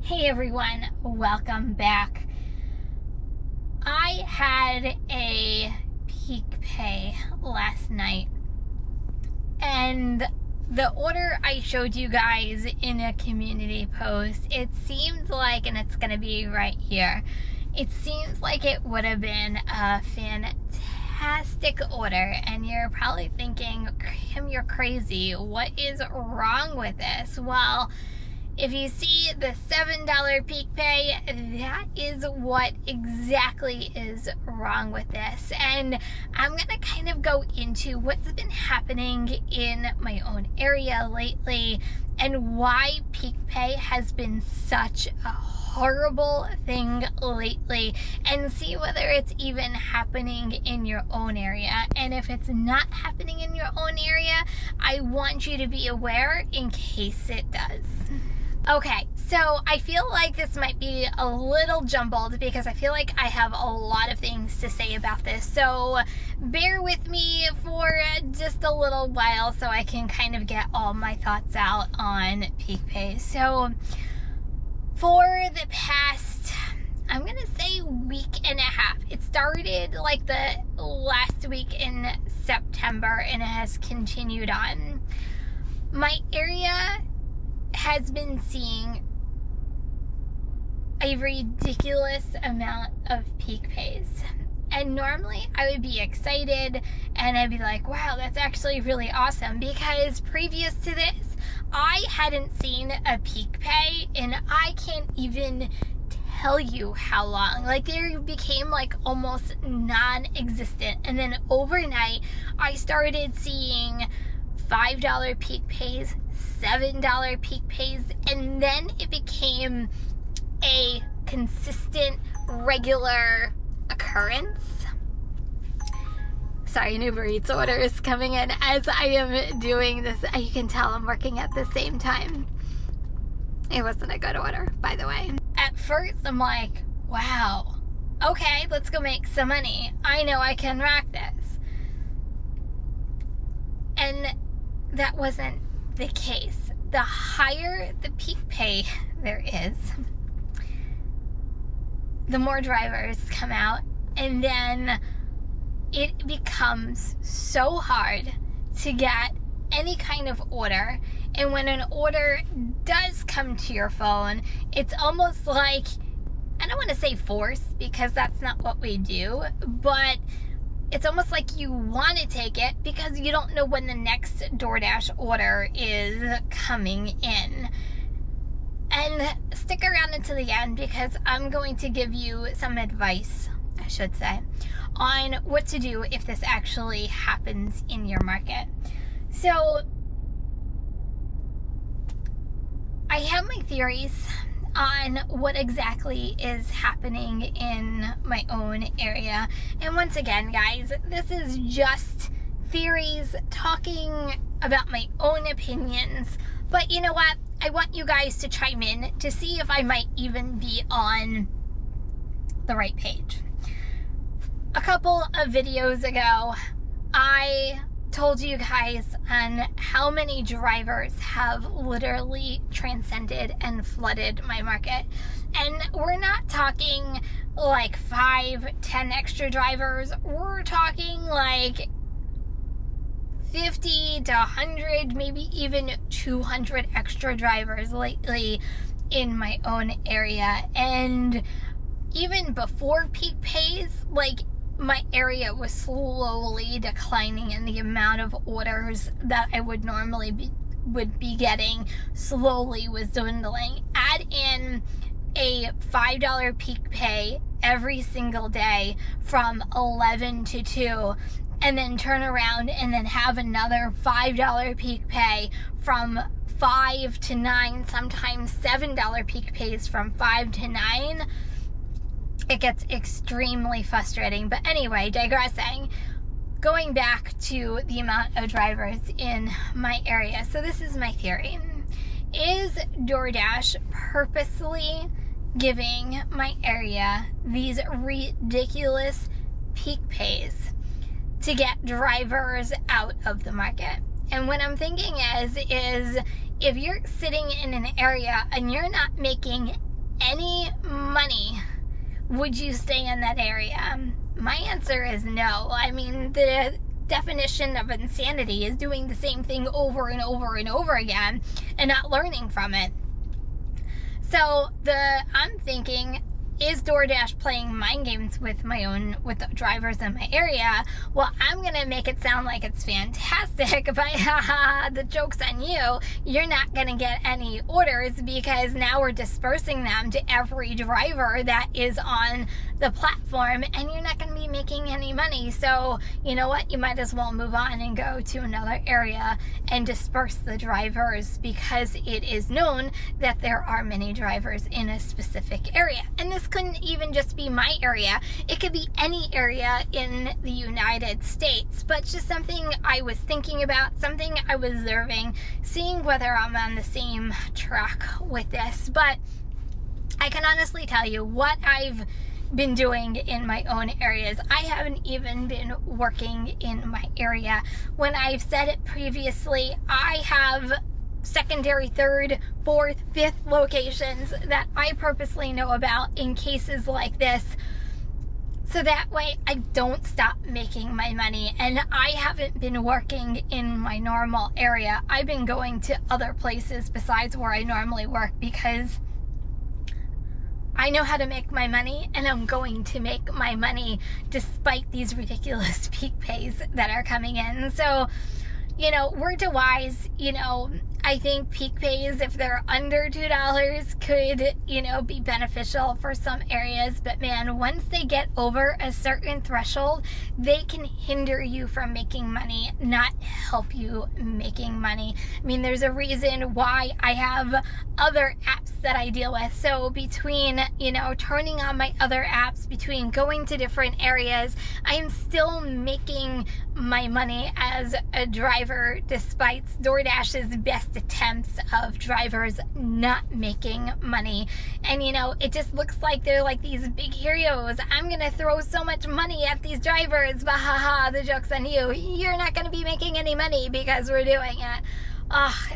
Hey everyone, welcome back. I had a peak pay last night, and the order I showed you guys in a community post, it seems like, and it's going to be right here, it seems like it would have been a fantastic order, and you're probably thinking, Kim, you're crazy. What is wrong with this? Well, if you see the $7 peak pay, that is what exactly is wrong with this. And I'm going to kind of go into what's been happening in my own area lately and why peak pay has been such a horrible thing lately, and see whether it's even happening in your own area. And if it's not happening in your own area, I want you to be aware in case it does. Okay, so I feel like this might be a little jumbled because I feel like I have a lot of things to say about this. So bear with me for just a little while so I can kind of get all my thoughts out on peak pay. So for the past, I'm going to say week and a half, it started like the last week in September and it has continued on. My area has been seeing a ridiculous amount of peak pays. And normally I would be excited and I'd be like, wow, that's actually really awesome, because previous to this, I hadn't seen a peak pay and I can't even tell you how long. Like, they became like almost non-existent. And then overnight, I started seeing $5 peak pays, $7 peak pays, and then it became a consistent, regular occurrence. Sorry, an Uber Eats order is coming in as I am doing this. You can tell I'm working at the same time. It wasn't a good order, by the way. At first, I'm like, wow, okay, let's go make some money. I know I can rock this. And that wasn't the case. The higher the peak pay there is, the more drivers come out, and then it becomes so hard to get any kind of order. And when an order does come to your phone, it's almost like, I don't want to say forced, because that's not what we do, but it's almost like you want to take it because you don't know when the next DoorDash order is coming in. And stick around until the end, because I'm going to give you some advice, I should say, on what to do if this actually happens in your market. So I have my theories on what exactly is happening in my own area. And once again, guys, this is just theories, talking about my own opinions. But you know what? I want you guys to chime in to see if I might even be on the right page. A couple of videos ago, I told you guys on how many drivers have literally transcended and flooded my market. And we're not talking like 5, 10 extra drivers. We're talking like 50 to 100, maybe even 200 extra drivers lately in my own area. And even before peak pays, like, my area was slowly declining, and the amount of orders that I would normally be getting slowly was dwindling. Add in a $5 peak pay every single day from 11 to 2, and then turn around and then have another $5 peak pay from 5 to 9, sometimes $7 peak pays from 5 to 9. It gets extremely frustrating. But anyway, digressing, going back to the amount of drivers in my area. So this is my theory. Is DoorDash purposely giving my area these ridiculous peak pays to get drivers out of the market? And what I'm thinking is if you're sitting in an area and you're not making any money, would you stay in that area? My answer is no. I mean, the definition of insanity is doing the same thing over and over and over again and not learning from it. So I'm thinking, is DoorDash playing mind games with the drivers in my area? Well, I'm gonna make it sound like it's fantastic, but haha, the joke's on you. You're not gonna get any orders because now we're dispersing them to every driver that is on the platform, and you're not gonna be making any money. So you know what? You might as well move on and go to another area and disperse the drivers, because it is known that there are many drivers in a specific area. And this couldn't even just be my area. It could be any area in the United States, but just something I was thinking about, something I was observing, seeing whether I'm on the same track with this. But I can honestly tell you what I've been doing in my own areas. I haven't even been working in my area. When I've said it previously, I have secondary, third, fourth, fifth locations that I purposely know about in cases like this, so that way I don't stop making my money. And I haven't been working in my normal area. I've been going to other places besides where I normally work, because I know how to make my money, and I'm going to make my money despite these ridiculous peak pays that are coming in. So, you know, word to wise, you know, I think peak pays, if they're under $2, could, you know, be beneficial for some areas. But man, once they get over a certain threshold, they can hinder you from making money, not help you making money. I mean, there's a reason why I have other apps that I deal with. So between, you know, turning on my other apps, between going to different areas, I am still making my money as a driver, despite DoorDash's best attempts of drivers not making money. And you know, it just looks like they're like these big heroes. I'm gonna throw so much money at these drivers, but haha, the joke's on you. You're not gonna be making any money because we're doing it.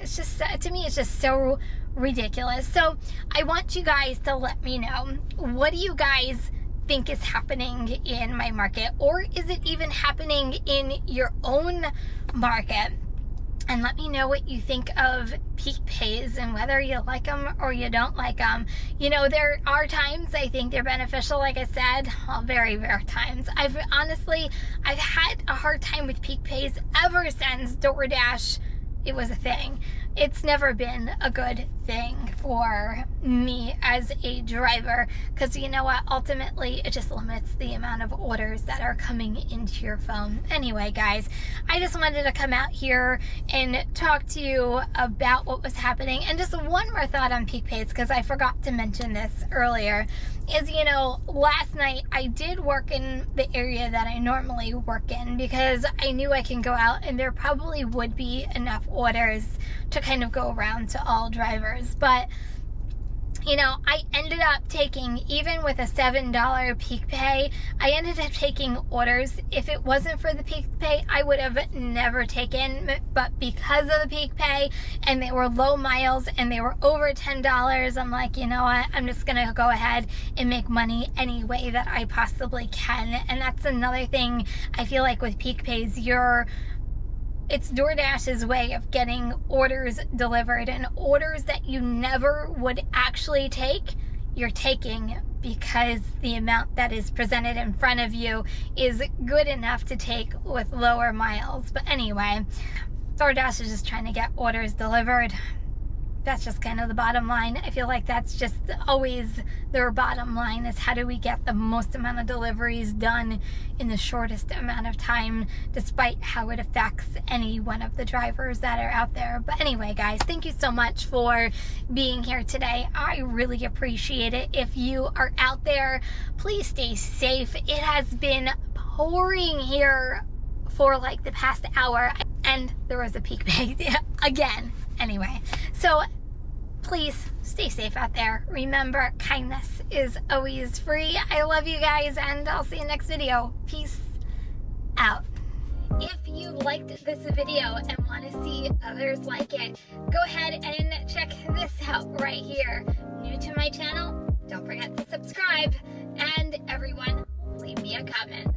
It's just, to me, it's just so ridiculous. So I want you guys to let me know, what do you guys think is happening in my market, or is it even happening in your own market? And let me know what you think of peak pays and whether you like them or you don't like them. You know, there are times I think they're beneficial, like I said, very rare times. I've had a hard time with peak pays ever since DoorDash, it was a thing. It's never been a good thing for me as a driver, because you know what, ultimately it just limits the amount of orders that are coming into your phone. Anyway guys, I just wanted to come out here and talk to you about what was happening. And just one more thought on peak pays, because I forgot to mention this earlier, is, you know, last night I did work in the area that I normally work in, because I knew I can go out and there probably would be enough orders to kind of go around to all drivers. But you know, I ended up taking, even with a $7 peak pay, I ended up taking orders. If it wasn't for the peak pay, I would have never taken, but because of the peak pay and they were low miles and they were over $10, I'm like, you know what, I'm just gonna go ahead and make money any way that I possibly can. And that's another thing I feel like with peak pays, it's DoorDash's way of getting orders delivered, and orders that you never would actually take, you're taking because the amount that is presented in front of you is good enough to take with lower miles. But anyway, DoorDash is just trying to get orders delivered. That's just kind of the bottom line. I feel like that's just always their bottom line, is how do we get the most amount of deliveries done in the shortest amount of time, despite how it affects any one of the drivers that are out there. But anyway, guys, thank you so much for being here today. I really appreciate it. If you are out there, please stay safe. It has been pouring here for like the past hour, and there was a peak pay again. Anyway, so please stay safe out there. Remember, kindness is always free. I love you guys, and I'll see you next video. Peace out. If you liked this video and want to see others like it, go ahead and check this out right here. New to my channel? subscribe, and everyone, leave me a comment.